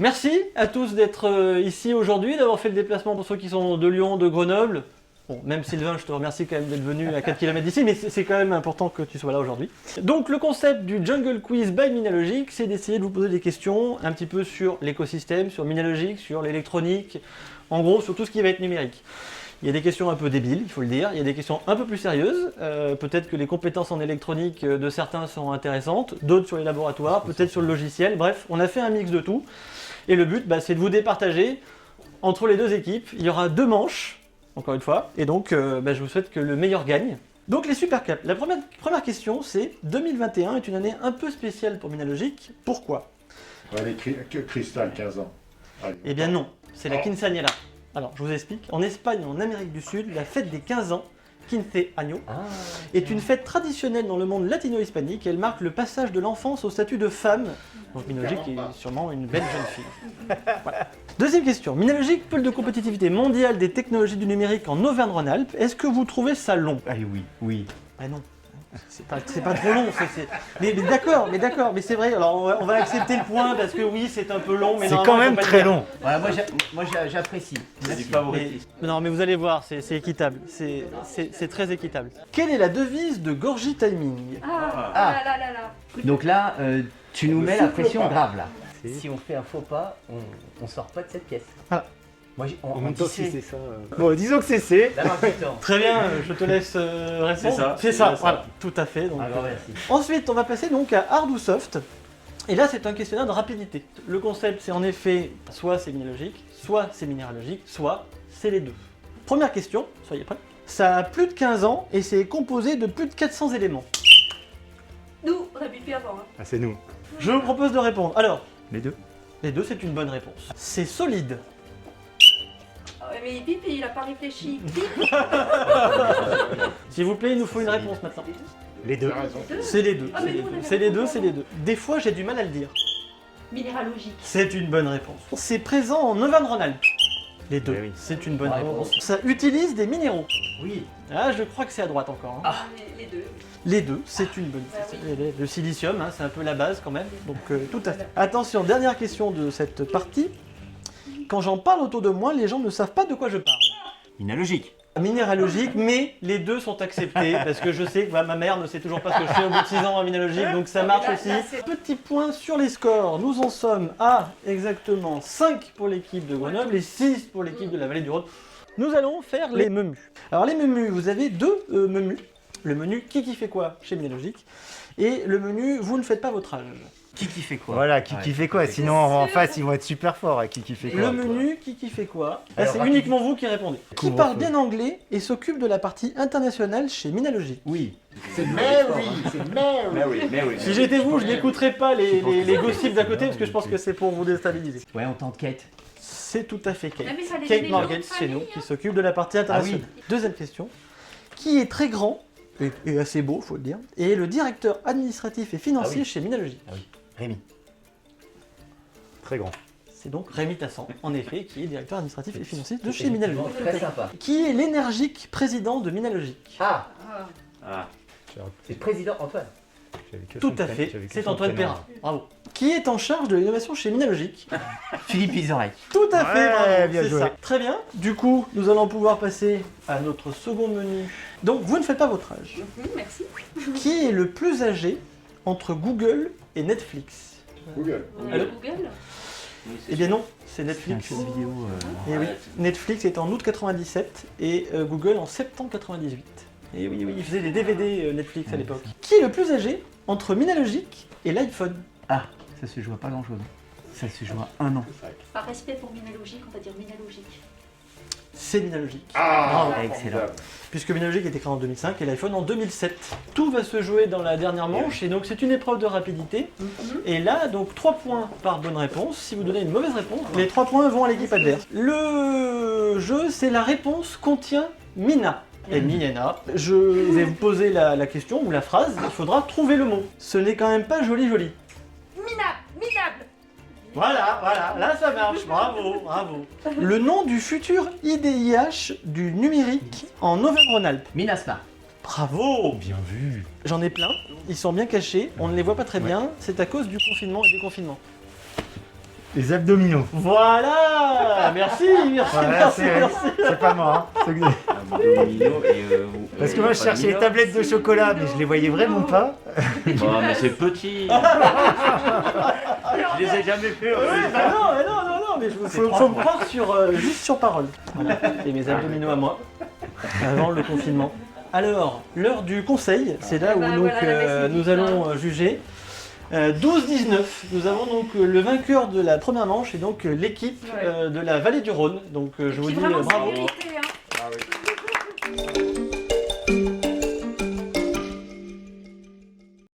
Merci à tous d'être ici aujourd'hui, d'avoir fait le déplacement pour ceux qui sont de Lyon, de Grenoble. Bon, même Sylvain, je te remercie quand même d'être venu à 4 km d'ici, mais c'est quand même important que tu sois là aujourd'hui. Donc le concept du Jungle Quiz by Minalogic, c'est d'essayer de vous poser des questions un petit peu sur l'écosystème, sur Minalogic, sur l'électronique, en gros sur tout ce qui va être numérique. Il y a des questions un peu débiles, il faut le dire, il y a des questions un peu plus sérieuses, peut-être que les compétences en électronique de certains sont intéressantes, d'autres sur les laboratoires, peut-être sur le logiciel, bref, on a fait un mix de tout. Et le but, c'est de vous départager entre les deux équipes. Il y aura 2 manches, encore une fois, et donc je vous souhaite que le meilleur gagne. Donc les supercaps. La première question, c'est 2021 est une année un peu spéciale pour Minalogic. Pourquoi? Ouais, que Cristal, 15 ans. Allez. Eh bien non, c'est la Quinceañera. Alors, je vous explique. En Espagne et en Amérique du Sud, la fête des 15 ans, Quince Años, est une fête traditionnelle dans le monde latino-hispanique. Elle marque le passage de l'enfance au statut de femme. Donc Minalogic est sûrement une belle jeune fille. Voilà. Deuxième question. Minalogic, pôle de compétitivité mondiale des technologies du numérique en Auvergne-Rhône-Alpes. Est-ce que vous trouvez ça long? Allez, oui. Ah non. C'est pas trop long, mais d'accord, mais c'est vrai, alors on va accepter le point parce que oui, c'est un peu long, mais c'est quand même très long. Ouais, moi j'apprécie. C'est du favoritisme. Non, mais vous allez voir, c'est équitable, c'est très équitable. Quelle est la devise de Gorgie Timing? Là. Donc là, tu nous mets la pression grave là. Si on fait un faux pas, on sort pas de cette pièce. Voilà. Moi, En même temps, si c'est ça. Bon, disons que c'est C. La marque du temps. Très bien, je te laisse répondre. C'est ça. Voilà, tout à fait. Donc, Alors, merci. Ensuite, on va passer donc à hard ou soft. Et là, c'est un questionnaire de rapidité. Le concept, c'est en effet, soit c'est minalogique, soit c'est minéralogique, soit c'est les deux. Première question, soyez prêts. Ça a plus de 15 ans et c'est composé de plus de 400 éléments. Nous, on a bipé avant. Hein. Ah, c'est nous. Je vous propose de répondre. Alors, Les deux. les deux, c'est une bonne réponse. C'est solide. Ah ouais, mais il pipe et il a pas réfléchi. Bip. S'il vous plaît, il nous faut une réponse maintenant. Les deux. T'as raison. C'est les deux, Ah, c'est mais les nous, on deux, avait c'est les deux, répondu c'est les deux. Des fois, j'ai du mal à le dire. Minéralogique. C'est une bonne réponse. C'est présent en Auvergne-Rhône-Alpes. Les deux, Eh oui. c'est une bonne Ah, réponse. bon. Ça utilise des minéraux. Oui. Ah, je crois que c'est à droite encore. Hein. Les deux. Les deux, c'est une bonne. Bah oui. Le silicium, hein, c'est un peu la base quand même. Donc tout à fait. Attention, dernière question de cette partie. Quand j'en parle autour de moi, les gens ne savent pas de quoi je parle. Minalogique. Minéralogique, mais les deux sont acceptés parce que je sais que ma mère ne sait toujours pas ce que je fais au bout de 6 ans en minéralogique, donc ça marche Là, aussi. c'est- Petit point sur les scores. Nous en sommes à exactement 5 pour l'équipe de Grenoble et 6 pour l'équipe de la Vallée du Rhône. Nous allons faire les menus. Alors les menus, vous avez 2 menus. Le menu qui fait quoi chez Minalogic et le menu vous ne faites pas votre âge. Qui fait quoi? Voilà, qui fait quoi? Sinon, en face, ils vont être super forts. Qui fait quoi? Le menu qui fait quoi? Ah, Alors, c'est rapide. uniquement vous qui répondez. Qui Couvre-feu. parle bien anglais et s'occupe de la partie internationale chez Minalogic. Oui. C'est Mary, c'est Mary. Mais oui. Si j'étais vous, je n'écouterais pas les gossips d'à côté parce que je pense que c'est pour vous déstabiliser. Ouais, on tente Kate. C'est tout à fait Kate. Ah, mais fallait Kate donner Morgan le nom de chez nous famille, qui hein. s'occupe de la partie internationale. Ah Deuxième question. Qui est très grand et assez beau, faut le dire, et est le directeur administratif et financier Ah oui. chez Minalogic. Rémi. Très grand. C'est donc Rémi Tassan, en effet, qui est directeur administratif et financier de chez Effectivement, Minalogic. très sympa. Qui est l'énergique président de Minalogic? Ah, Ah. c'est le président Antoine. J'avais que Tout son à prénom- fait, j'avais que c'est son Antoine prénom. Perrin. Bravo. Qui est en charge de l'innovation chez Minalogic? Philippe Isorek. Tout à fait, Ouais, bravo, bien c'est joué. ça. Très bien. Du coup, nous allons pouvoir passer à notre second menu. Donc, vous ne faites pas votre âge. Merci. Qui est le plus âgé entre Google et Netflix? Google. Allô Google. Eh bien non, c'est C'est un Netflix. jeu vidéo. Eh oui, Netflix est en août 97 et Google en septembre 98. Et oui, oui, ils faisaient des DVD Netflix à l'époque. Qui est le plus âgé entre Minalogic et l'iPhone? Ah, ça se joue à pas grand chose. Ça se joue à 1 an. Par respect pour Minalogic, on va dire Minalogic. C'est Minalogic. Ah, Excellent. Puisque Minalogic est créé en 2005 et l'iPhone en 2007. Tout va se jouer dans la dernière manche et donc c'est une épreuve de rapidité. Et là, donc 3 points par bonne réponse. Si vous donnez une mauvaise réponse, les 3 points vont à l'équipe adverse. Le jeu, c'est la réponse contient Mina. Et Mina, je vais vous poser la question ou la phrase, il faudra trouver le mot. Ce n'est quand même pas joli. Minable. Voilà, là ça marche, bravo. Le nom du futur IDIH du numérique en Auvergne-Rhône-Alpes. Minasma. Bravo! Bien vu. J'en ai plein, ils sont bien cachés, on ne les voit pas très bien, c'est à cause du confinement et des confinements. Les abdominaux. Voilà. Merci, Voilà, merci. c'est pas moi. Hein. Abdominaux et. Parce que moi, je cherchais les tablettes de chocolat, mais je les voyais vraiment pas. Oh, mais c'est petit. Je les ai jamais fait. Non, mais faut me croire juste sur parole. Voilà. Et mes abdominaux à moi, avant le confinement. Alors, l'heure du conseil, c'est là où ben, donc, voilà, la messe est nous dite, allons juger. 12-19, nous avons donc le vainqueur de la première manche et donc l'équipe Ouais. de la vallée du Rhône. Donc je vous Qui dis vraiment bravo. c'est mérité, hein. Ah oui.